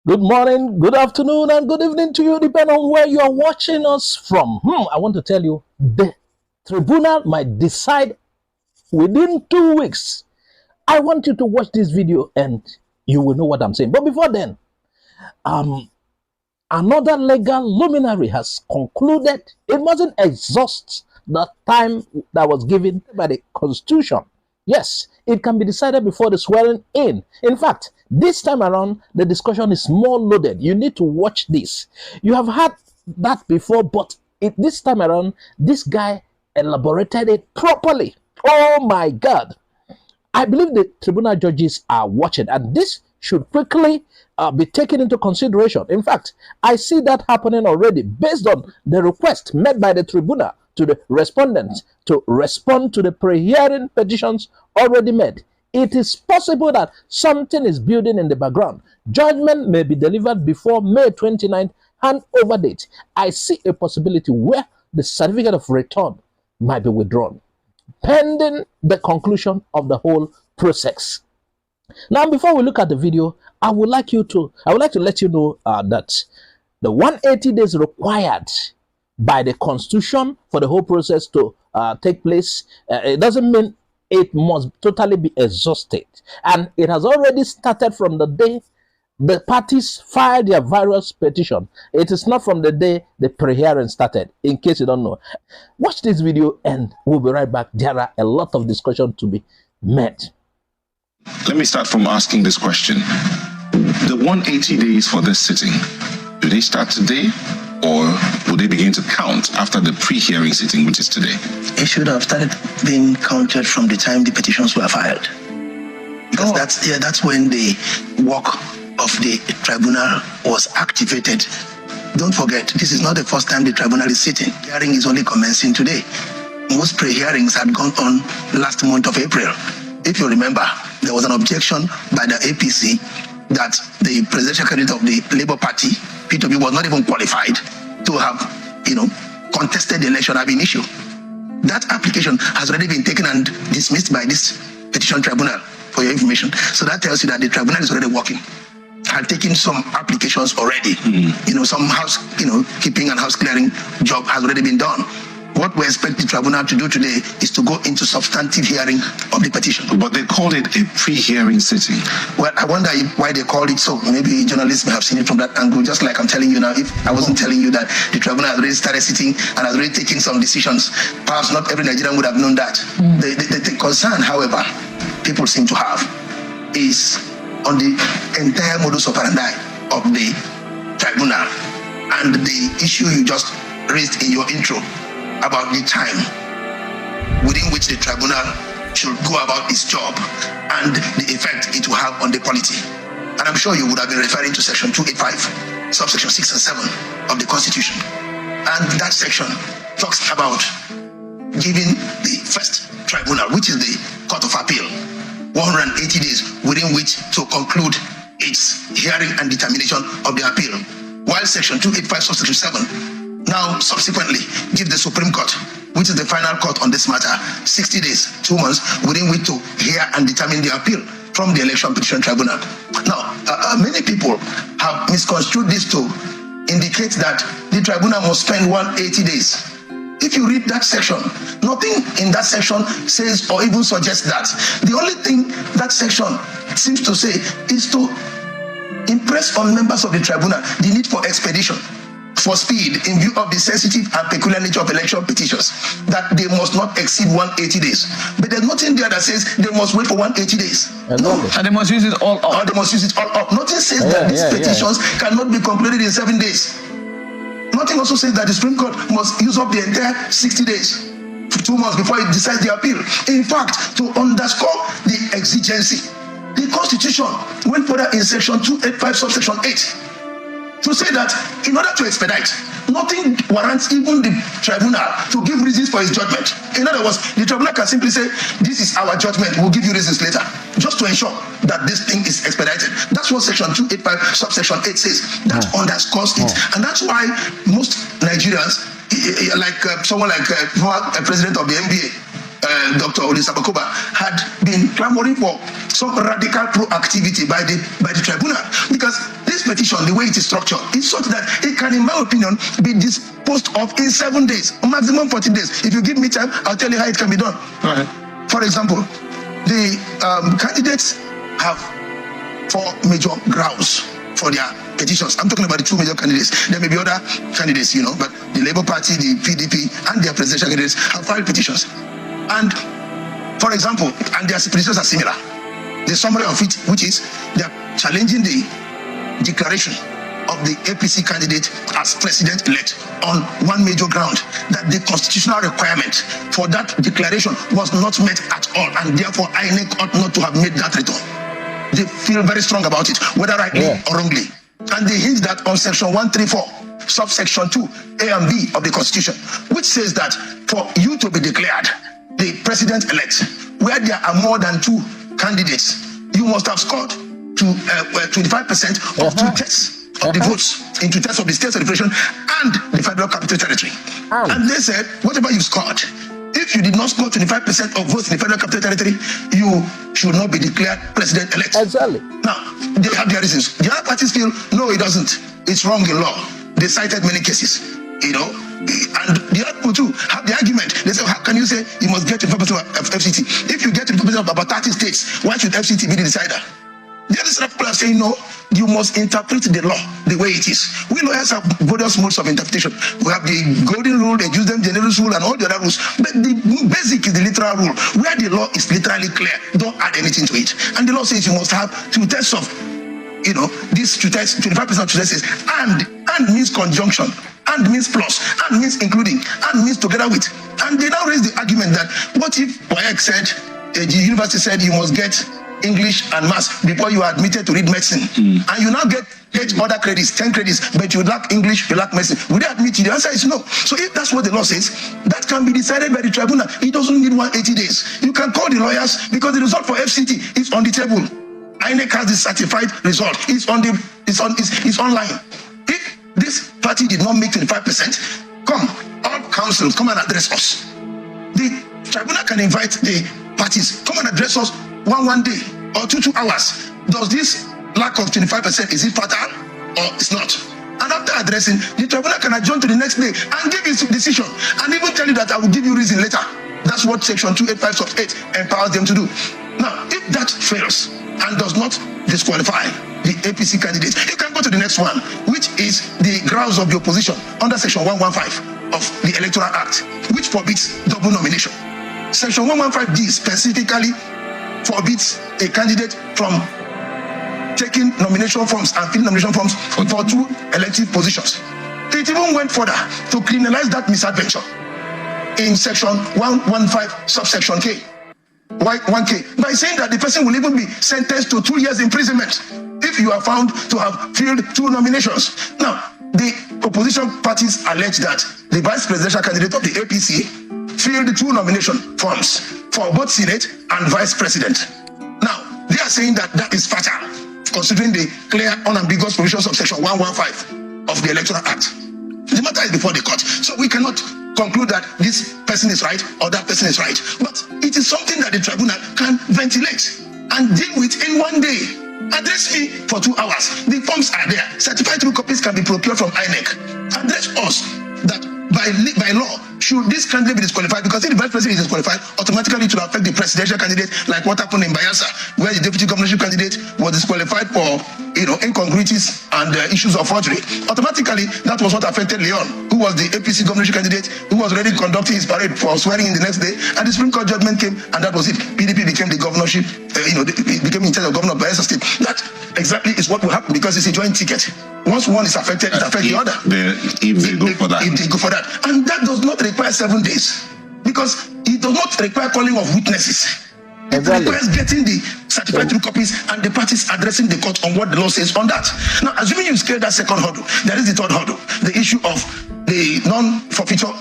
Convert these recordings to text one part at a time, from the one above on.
Good morning, good afternoon, and good evening to you, depending on where you are watching us from. I want to tell you, the tribunal might decide within 2 weeks. I want you to watch this video and you will know what I'm saying. But before then, another legal luminary has concluded it mustn't exhaust the time that was given by the Constitution. Yes, it can be decided before the swearing in. In fact, this time around, the discussion is more loaded. You need to watch this. You have had that before, but this time around, this guy elaborated it properly. Oh my God. I believe the tribunal judges are watching, and this should quickly be taken into consideration. In fact, I see that happening already based on the request made by the tribunal to the respondents to respond to the pre-hearing petitions already made. It is possible that something is building in the background. Judgment may be delivered before May 29th handover date. I see a possibility where the certificate of return might be withdrawn, pending the conclusion of the whole process. Now, before we look at the video, I would like to let you know that the 180 days required by the Constitution for the whole process to take place, it doesn't mean it must totally be exhausted. And it has already started from the day the parties filed their various petitions. It is not from the day the pre-hearing started, in case you don't know. Watch this video and we'll be right back. There are a lot of discussion to be made. Let me start from asking this question. The 180 days for this sitting, do they start today? Or will they begin to count after the pre-hearing sitting, which is today? It should have started being counted from the time the petitions were filed. Because that's when the work of the tribunal was activated. Don't forget, this is not the first time the tribunal is sitting. The hearing is only commencing today. Most pre-hearings had gone on last month of April. If you remember, there was an objection by the APC that the presidential candidate of the Labour Party, P2B, was not even qualified to have, contested the election ab initio. That application has already been taken and dismissed by this petition tribunal, for your information. So that tells you that the tribunal is already working. Had taken some applications already. Some keeping and house clearing job has already been done. What we expect the tribunal to do today is to go into substantive hearing of the petition. But they called it a pre-hearing sitting. Well, I wonder why they called it so. Maybe journalists may have seen it from that angle, just like I'm telling you now. If I wasn't telling you that the tribunal has already started sitting and has already taken some decisions, perhaps not every Nigerian would have known that. The concern, however, people seem to have is on the entire modus operandi of the tribunal and the issue you just raised in your intro about the time within which the tribunal should go about its job and the effect it will have on the polity. And I'm sure you would have been referring to section 285, subsection 6 and 7 of the Constitution. And that section talks about giving the first tribunal, which is the Court of Appeal, 180 days within which to conclude its hearing and determination of the appeal, while section 285, subsection 7 now subsequently give the Supreme Court, which is the final court on this matter, 60 days, 2 months, within which to hear and determine the appeal from the Election Petition Tribunal. Now, many people have misconstrued this to indicate that the tribunal must spend 180 days. If you read that section, nothing in that section says or even suggests that. The only thing that section seems to say is to impress on members of the tribunal the need for expedition, for speed, in view of the sensitive and peculiar nature of election petitions, that they must not exceed 180 days. But there's nothing there that says they must wait for 180 days. No. And they must use it all up. Or they must use it all up. Nothing says that these petitions cannot be concluded in 7 days. Nothing also says that the Supreme Court must use up the entire 60 days, 2 months before it decides the appeal. In fact, to underscore the exigency, the Constitution went further in section 285, subsection 8, to say that in order to expedite, nothing warrants even the tribunal to give reasons for its judgment. In other words, the tribunal can simply say, this is our judgment, we'll give you reasons later, just to ensure that this thing is expedited. That's what section 285, subsection 8 says. That underscores it. And that's why most Nigerians, like someone like president of the NBA, Dr. Olisabakoba, had been clamoring for some radical proactivity by the tribunal, because these petition, the way it is structured, is such that it can, in my opinion, be disposed of in 7 days, maximum 14 days. If you give me time, I'll tell you how it can be done. Right. For example, the candidates have 4 major grounds for their petitions. I'm talking about the 2 major candidates. There may be other candidates, but the Labour Party, the PDP, and their presidential candidates have filed petitions. And, for example, and their petitions are similar. The summary of it, which is they are challenging the declaration of the APC candidate as president-elect on 1 major ground, that the constitutional requirement for that declaration was not met at all, and therefore INEC ought not to have made that return. They feel very strong about it, whether rightly or wrongly. And they hint that on section 134, subsection 2, A and B of the Constitution, which says that for you to be declared the president-elect, where there are more than 2 candidates, you must have scored to 25% of 2/3 of the votes in 2/3 of the states of the federation and the federal capital territory. And they said, whatever you scored, if you did not score 25% of votes in the federal capital territory, you should not be declared president-elect. Exactly. Now, they have their reasons. The other parties feel, no, it doesn't. It's wrong in law. They cited many cases, and the other people too have the argument. They say, how can you say you must get 25% of FCT? If you get 25% of about 30 states, why should FCT be the decider? The other set of people are saying, no, you must interpret the law the way it is. We lawyers have various modes of interpretation. We have the golden rule, the Wisdom generous rule, and all the other rules. But the basic is the literal rule, where the law is literally clear. Don't add anything to it. And the law says you must have 2/3 of, this 25% of 2/3 and means conjunction, and means plus, and means including, and means together with. And they now raise the argument that what if WAEC said, the university said you must get English and maths before you are admitted to read medicine, and you now get 8 other credits, 10 credits, but you lack English, you lack medicine. Will they admit you? The answer is no. So if that's what the law says, that can be decided by the tribunal. It doesn't need 180 days. You can call the lawyers, because the result for FCT is on the table. INEC has the certified result. It's online. If this party did not make 25%, all councils come and address us. The tribunal can invite the parties, come and address us one day or 2 hours. Does this lack of 25%, is it fatal or it's not? And after addressing, the tribunal can adjourn to the next day and give its decision, and even tell you that I will give you reason later. That's what section 285 sub 8 empowers them to do. Now, if that fails and does not disqualify the APC candidate, you can go to the next one, which is the grounds of the opposition under section 115 of the Electoral Act, which forbids double nomination. Section 115D specifically forbids a candidate from taking nomination forms and filling nomination forms for 2 elective positions. It even went further to criminalize that misadventure in section 115 subsection K, 1K, by saying that the person will even be sentenced to 2 years imprisonment if you are found to have filled 2 nominations. Now, the opposition parties allege that the vice presidential candidate of the APC filled 2 nomination forms for both Senate and Vice President. Now, they are saying that that is fatal, considering the clear, unambiguous provisions of section 115 of the Electoral Act. The matter is before the court, so we cannot conclude that this person is right or that person is right. But it is something that the tribunal can ventilate and deal with in 1 day. Address me for 2 hours. The forms are there. Certified true copies can be procured from INEC. Address us that by law, should this candidate be disqualified? Because if the vice president is disqualified, automatically it will affect the presidential candidate, like what happened in Bayelsa, where the deputy governorship candidate was disqualified for incongruities and issues of forgery. Automatically, that was what affected Leon, who was the APC governorship candidate, who was already conducting his parade for swearing in the next day, and the Supreme Court judgment came, and that was it. PDP became the governorship, became in charge of governor of Bayelsa State. That exactly is what will happen, because it's a joint ticket. Once one is affected, it affects the other. If they go for that. If they go for that. And that does not require 7 days, because it does not require calling of witnesses. It requires getting the certified true copies and the parties addressing the court on what the law says on that. Now, assuming you scale that second hurdle, there is the third hurdle, the issue of the non-committal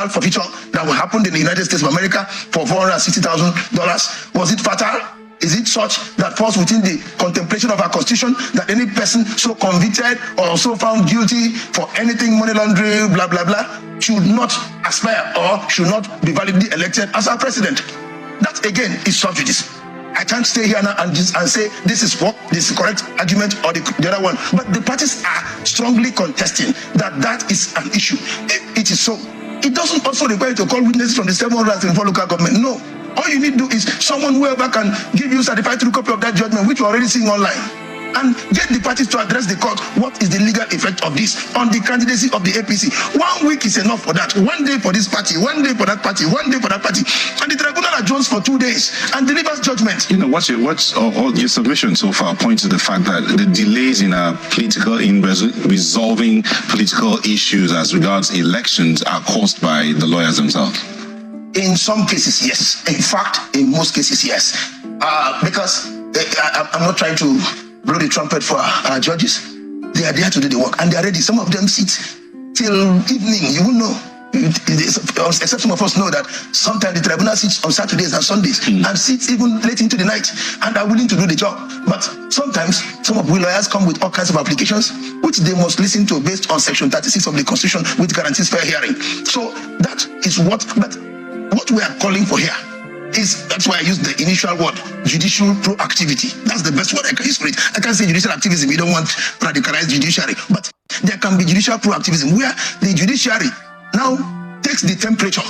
forfeiture that will happen in the United States of America for $460,000. Was it fatal? Is it such that falls within the contemplation of our Constitution that any person so convicted or so found guilty for anything money laundering, blah, blah, blah, should not aspire or should not be validly elected as our president? That, again, is sub judice. I can't stay here now and say this is the correct argument or the other one. But the parties are strongly contesting that is an issue. If it is so, it doesn't also require you to call witnesses from the 774 local government. No. All you need to do is someone whoever can give you certified true copy of that judgment, which you're already seeing online, and get the parties to address the court. What is the legal effect of this on the candidacy of the APC? 1 week is enough for that. 1 day for this party, 1 day for that party, 1 day for that party, and the tribunal adjourns for 2 days and delivers judgment. You know, what's all your submission so far points to the fact that the delays in resolving political issues as regards elections are caused by the lawyers themselves. In some cases, yes. In fact, in most cases, yes. Because I'm not trying to blow the trumpet for our judges. They are there to do the work, and they are ready. Some of them sit till evening. You will know. Except some of us know that sometimes the tribunal sits on Saturdays and Sundays and sits even late into the night and are willing to do the job. But sometimes some of we lawyers come with all kinds of applications which they must listen to based on Section 36 of the Constitution, which guarantees fair hearing. So that is what we are calling for here. That's why I use the initial word, judicial proactivity. That's the best word I can use for it. I can't say judicial activism. We don't want radicalized judiciary. But there can be judicial proactivism where the judiciary now takes the temperature,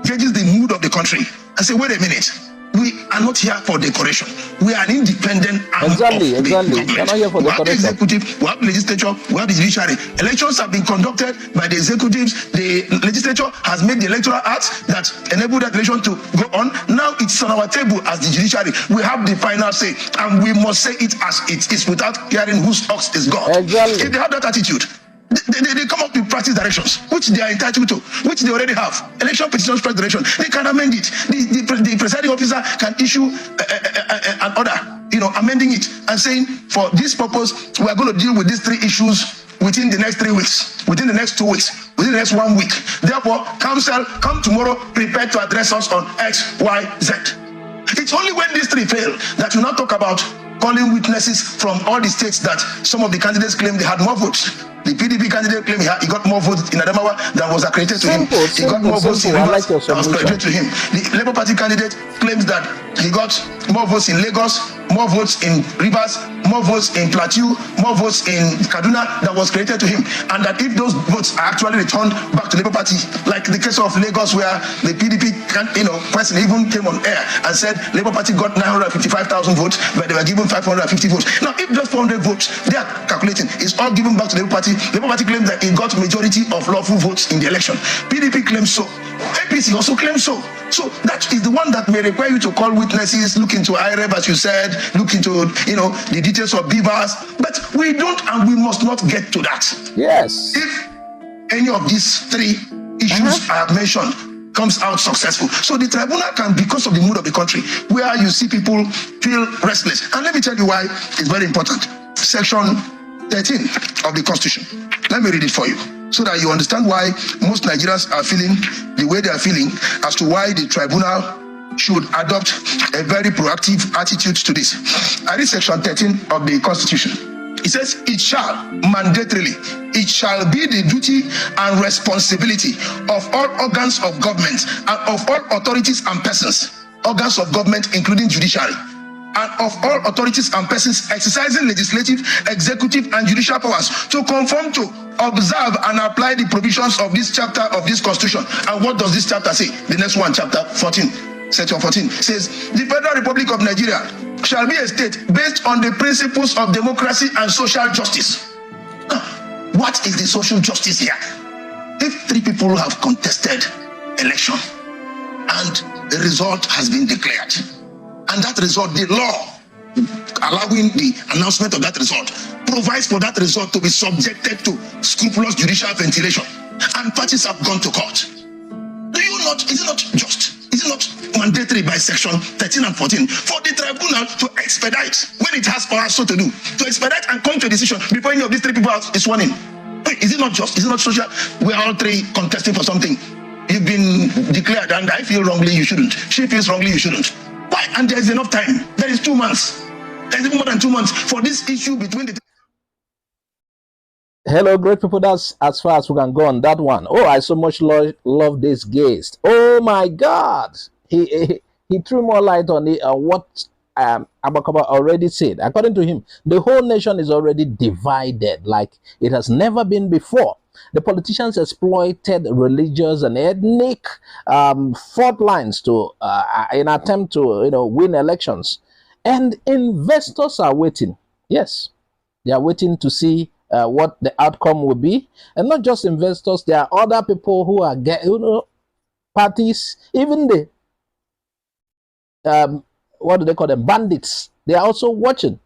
gauges the mood of the country, and say, wait a minute, we are not here for decoration. We are an independent arm of the government. We're not here for we have the decoration. executive, we have the legislature, we have the judiciary. Elections have been conducted by the executives. The legislature has made the electoral acts that enable that election to go on. Now it's on our table as the judiciary. We have the final say, and we must say it as it is without hearing whose ox is God. Exactly. If they have that attitude, they come up with practice directions, which they are entitled to, which they already have. Election petitions practice direction. They can amend it. The presiding officer can issue an order, amending it and saying, for this purpose, we are going to deal with these 3 issues within the next 3 weeks, within the next 2 weeks, within the next 1 week. Therefore, counsel, come tomorrow, prepared to address us on X, Y, Z. It's only when these 3 fail that we now talk about calling witnesses from all the states that some of the candidates claim they had more votes. The PDP candidate claimed he got more votes in Adamawa than was accredited to him. He got more votes in Rivers than was accredited to him. The Labour Party candidate claims that he got more votes in Lagos, more votes in Rivers, more votes in Plateau, more votes in Kaduna that was credited to him. And that if those votes are actually returned back to Labour Party, like the case of Lagos where the PDP person even came on air and said Labour Party got 955,000 votes, but they were given 550 votes. Now, if just 400 votes, they are calculating, is all given back to Labour Party. Labour Party claims that it got majority of lawful votes in the election. PDP claims so. APC also claims so. So that is the one that may require you to call witnesses, look into IREB, as you said, look into the details of beavers. But we don't, and we must not get to that. Yes. If any of these 3 issues I have mentioned comes out successful, so the tribunal can, because of the mood of the country, where you see people feel restless. And let me tell you why it's very important. Section 13 of the Constitution. Let me read it for you, so that you understand why most Nigerians are feeling the way they are feeling, as to why the tribunal should adopt a very proactive attitude to this. I read Section 13 of the Constitution. It says, it shall it shall be the duty and responsibility of all organs of government and of all authorities and persons, organs of government including judiciary, and of all authorities and persons exercising legislative, executive, and judicial powers to conform to, observe, and apply the provisions of this chapter of this Constitution. And what does this chapter say? The next one, chapter 14, section 14, says, the Federal Republic of Nigeria shall be a state based on the principles of democracy and social justice. Now, what is the social justice here? If 3 people have contested election and the result has been declared, and that result, the law allowing the announcement of that result provides for that result to be subjected to scrupulous judicial ventilation, and parties have gone to court. Is it not just? Is it not mandatory by Section 13 and 14 for the tribunal to expedite, when it has powers so to do, to expedite and come to a decision before any of these 3 people is sworn in? Is it not just? Is it not social? We are all 3 contesting for something. You've been declared, and I feel wrongly you shouldn't. She feels wrongly you shouldn't. Why? And there is enough time. There is 2 months. There is even more than 2 months for this issue between the. Hello, great people. That's as far as we can go on that one. Oh, I so much love this guest. Oh my God, he threw more light on it. What Abakaba already said, according to him, the whole nation is already divided like it has never been before. The politicians exploited religious and ethnic fault lines to in attempt to win elections, and investors are waiting. Yes, they are waiting to see what the outcome will be, and not just investors. There are other people who are parties, even the what do they call them, bandits. They are also watching.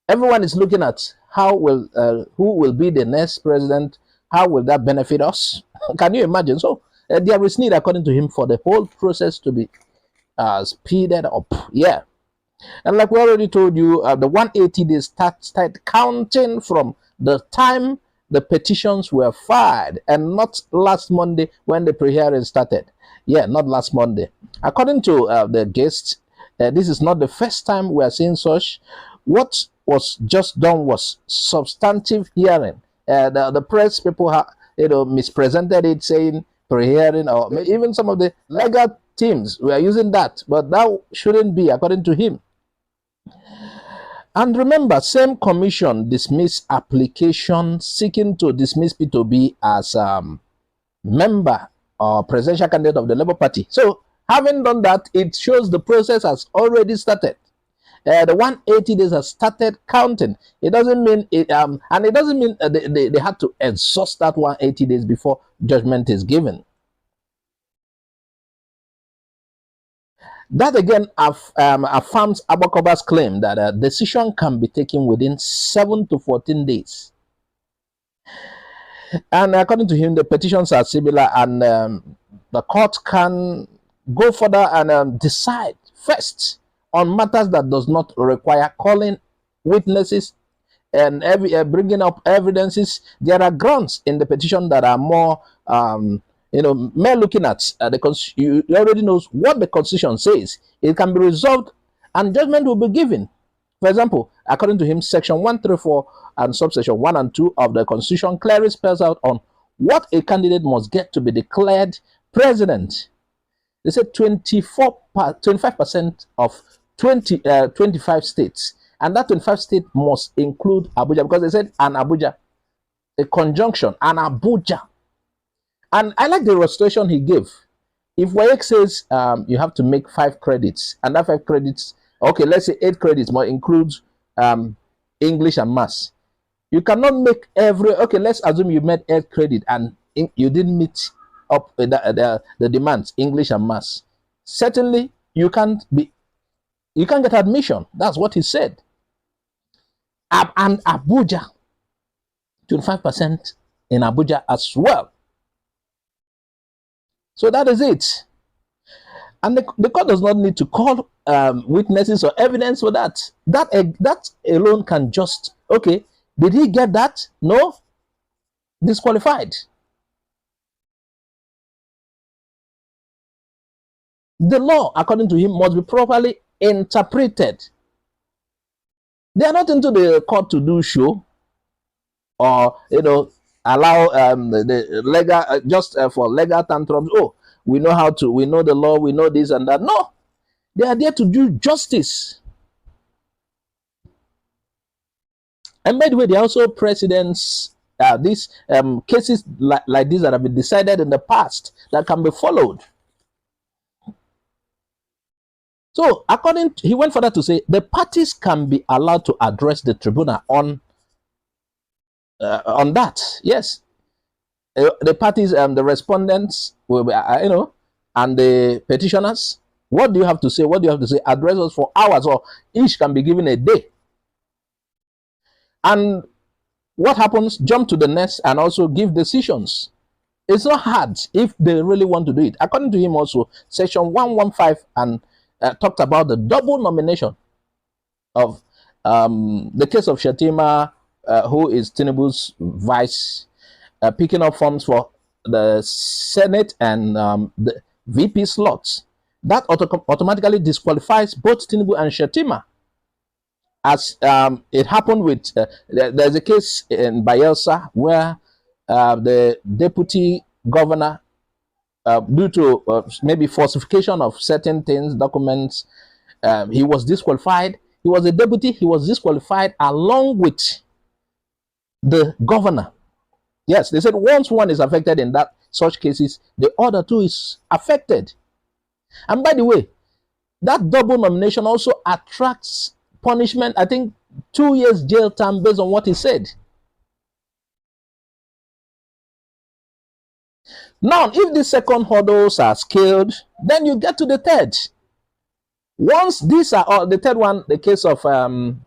Everyone is looking at who will be the next president. How will that benefit us? Can you imagine? So there is need, according to him, for the whole process to be speeded up. Yeah. And like we already told you, the 180 days start counting from the time the petitions were filed, and not last Monday when the pre-hearing started. Yeah, not last Monday. According to the guests, this is not the first time we are seeing such. What was just done was substantive hearing. The press people have mispresented it, saying pre-hearing, or even some of the legal teams were using that, but that shouldn't be, according to him. And remember, same commission dismissed application seeking to dismiss P2B as member or presidential candidate of the Labour Party. So, having done that, it shows the process has already started. The 180 days has started counting. It doesn't mean it, and it doesn't mean they had to exhaust that 180 days before judgment is given. That again affirms Abakoba's claim that a decision can be taken within 7 to 14 days. And according to him, the petitions are similar, and the court can go further and decide first on matters that does not require calling witnesses and bringing up evidences. There are grounds in the petition that are more mere looking at you already knows what the Constitution says. It can be resolved and judgment will be given. For example, according to him, Section 134 and subsection 1 and 2 of the Constitution clearly spells out on what a candidate must get to be declared president. They said 25% of 25 states, and that 25 states must include Abuja, because they said an Abuja, a conjunction, an Abuja. And I like the illustration he gave. If WAEC says you have to make 5 credits, and that 5 credits, okay, let's say 8 credits more includes English and Maths. You cannot make okay, let's assume you made 8 credit and you didn't meet up with the demands, English and Maths. Certainly, you can't get admission. That's what he said. And Abuja, 25% in Abuja as well. So that is it. And the court does not need to call witnesses or evidence for that. That alone can just, okay, did he get that? No. Disqualified. The law, according to him, must be properly interpreted. They are not into the court to do show or, allow the legal, just for legal tantrums. Oh, we know we know the law, we know this and that. No, they are there to do justice. And by the way, there are also precedents, these cases like this that have been decided in the past that can be followed. So, he went further to say the parties can be allowed to address the tribunal on that. Yes, the parties and the respondents will be, and the petitioners. What do you have to say? What do you have to say? Address us for hours, or each can be given a day. And what happens? Jump to the next and also give decisions. It's not hard if they really want to do it. According to him, also Section 115 and talked about the double nomination of the case of Shatima, who is Tinubu's vice, picking up forms for the Senate and the VP slots. That automatically disqualifies both Tinubu and Shatima. As it happened with, there's a case in Bayelsa where the deputy governor, due to maybe falsification of certain things, documents, He was disqualified. He was a deputy. He was disqualified along with the governor. Yes, they said once one is affected in that such cases, the other two is affected. And by the way, that double nomination also attracts punishment. I think 2 years jail term based on what he said. Now, if the second hurdles are scaled, then you get to the third. Once these are all, the third one, the case of drug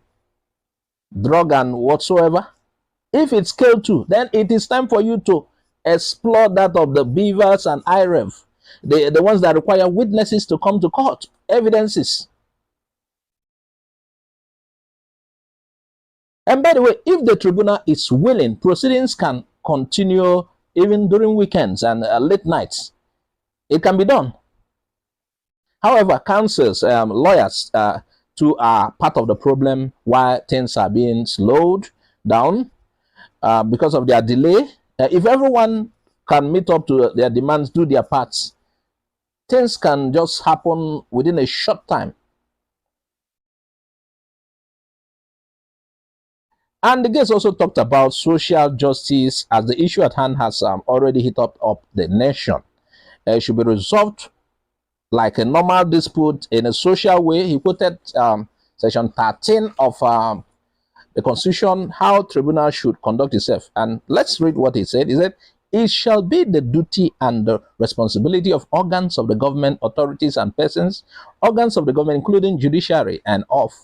and whatsoever, if it's scaled too, then it is time for you to explore that of the beavers and IREV, the ones that require witnesses to come to court, evidences. And by the way, if the tribunal is willing, proceedings can continue even during weekends and late nights. It can be done. However, counsels, lawyers too are part of the problem why things are being slowed down because of their delay. If everyone can meet up to their demands, do their parts, things can just happen within a short time. And the case also talked about social justice as the issue at hand has already hit up the nation. It should be resolved like a normal dispute in a social way. He quoted section 13 of the Constitution, how tribunal should conduct itself. And let's read what he said. He said, it shall be the duty and the responsibility of organs of the government, authorities and persons, organs of the government, including judiciary, and of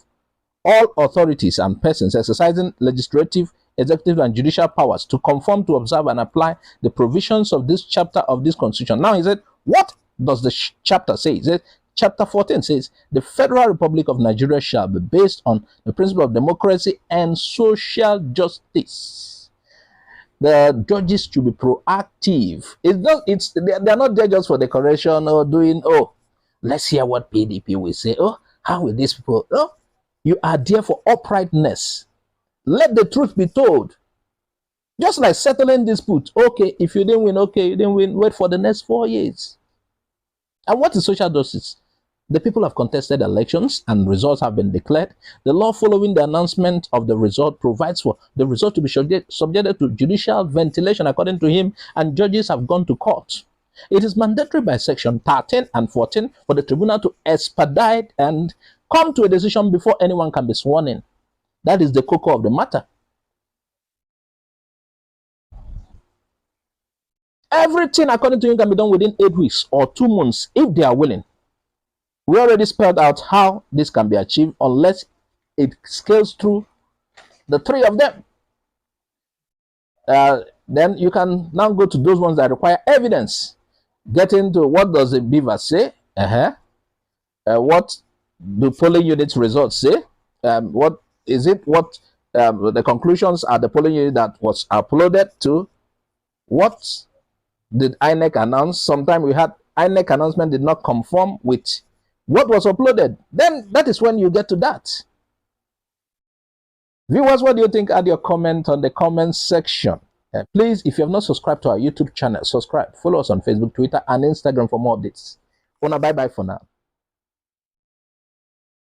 all authorities and persons exercising legislative, executive, and judicial powers to conform to, observe, and apply the provisions of this chapter of this Constitution. Now he said, what does the chapter say? He said, chapter 14 says, the Federal Republic of Nigeria shall be based on the principle of democracy and social justice. The judges should be proactive. They're not there just for decoration or doing, oh, let's hear what PDP will say. Oh, how will these people, oh, you are there for uprightness. Let the truth be told. Just like settling dispute. Okay, if you didn't win, okay, you didn't win. Wait for the next 4 years. And what is social justice? The people have contested elections and results have been declared. The law following the announcement of the result provides for the result to be subjected to judicial ventilation according to him, and judges have gone to court. It is mandatory by section 13 and 14 for the tribunal to expedite and come to a decision before anyone can be sworn in. That is the cocoa of the matter. Everything according to him can be done within 8 weeks or 2 months if they are willing. We already spelled out how this can be achieved unless it scales through the 3 of them. Then you can now go to those ones that require evidence. Get into what does the beaver say? What do polling units results say? What is it? What the conclusions are the polling unit that was uploaded to? What did INEC announce? Sometimes we had INEC announcement did not conform with what was uploaded. Then that is when you get to that. Viewers, what do you think? Add your comment on the comment section. Please, if you have not subscribed to our YouTube channel, subscribe. Follow us on Facebook, Twitter, and Instagram for more updates. Bye-bye for now.